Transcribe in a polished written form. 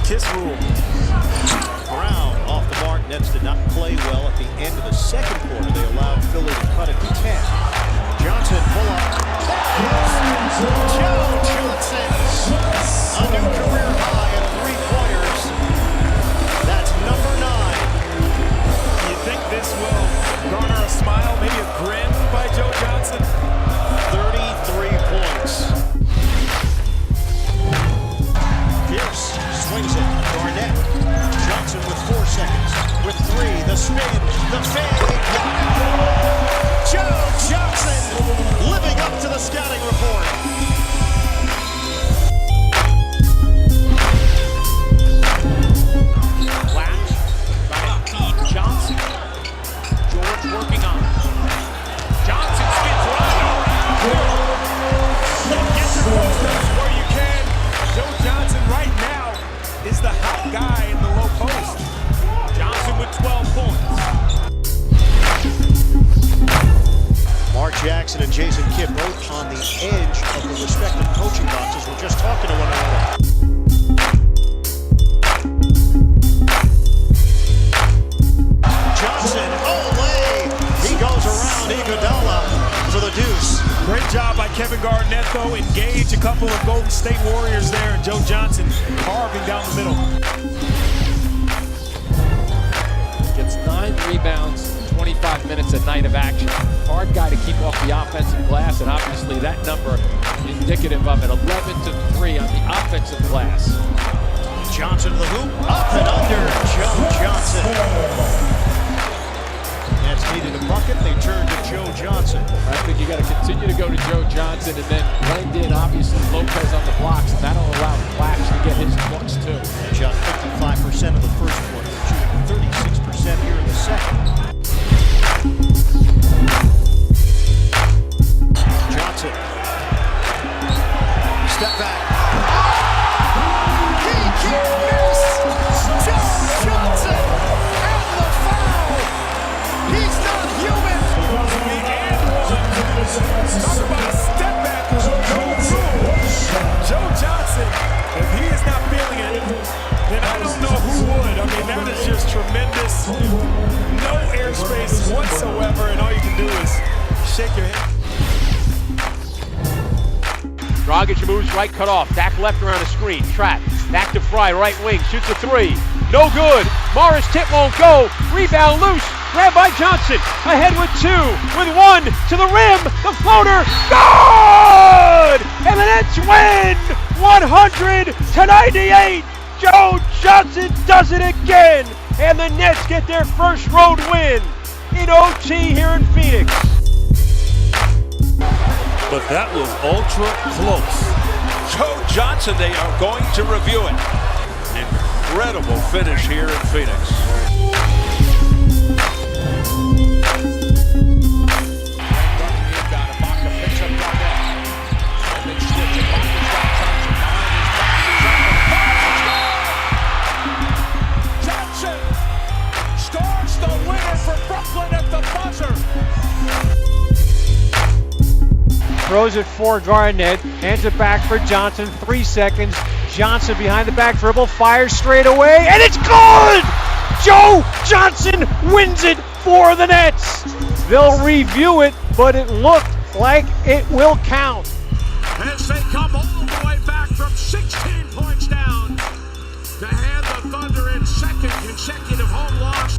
kiss rule. Brown off the mark. Nets did not play well at the end of the second quarter. They allowed Philly to cut it to 10. Johnson pull up. Joe Johnson, a new career high at 3-pointers. That's number 9. You think this will garner a smile, maybe a grin by Joe Johnson? 33 points. Pierce swings it. Garnett. Johnson with 4 seconds. With 3. The spin. The fade. Joe Johnson living up to the scouting report. Latch by Pete Johnson. George working on it. Johnson spins right around. Get your post ups where you can. Joe Johnson right now is the hot guy in the low post. Johnson with 12 points. Mark Jackson and Jason Kidd both on the edge of the respective coaching boxes. We're just talking to one another. Johnson, ole! He goes around Iguodala for the deuce. Great job by Kevin Garnett, though. Engage a couple of Golden State Warriors there, and Joe Johnson carving down the middle. Gets 9 rebounds, 25 minutes a night of action. Hard guy to keep off the offensive glass, and obviously that number indicative of it. 11 to 3 on the offensive glass. Johnson to the hoop, up and under. Joe Johnson. Nets needed a bucket. They turned to Joe Johnson. I think you got to continue to go to Joe Johnson and then blend in, obviously, Lopez on the blocks, and that'll allow Flash to get his points too. Shot 55% of the first quarter, shooting 36% here in the second. Johnson. Step back. He can't miss! Joe Johnson and the foul! He's not human! The and one. Talk about a step back with no rule. Joe Johnson, if he is not feeling it, then I don't know who would. I mean, that is just tremendous. No airspace whatsoever, and all you can do is shake your head. Dragic moves right, cut off. Back left around the screen. Trap. Back to Fry, right wing. Shoots a 3. No good. Morris tip won't go. Rebound loose. Grabbed by Johnson. Ahead with 2. With 1 to the rim. The floater. Good! And the Nets win 100 to 98. Joe Johnson does it again. And the Nets get their first road win in OT here in Phoenix. But that was ultra close. Joe Johnson, they are going to review it. Incredible finish here in Phoenix. Johnson scores the winner for Brooklyn at the buzzer. Throws it for Garnett, hands it back for Johnson, 3 seconds. Johnson behind the back dribble, fires straight away, and it's good! Joe Johnson wins it for the Nets. They'll review it, but it looked like it will count. As they come all the way back from 16 points down to hand the Thunder in second consecutive home loss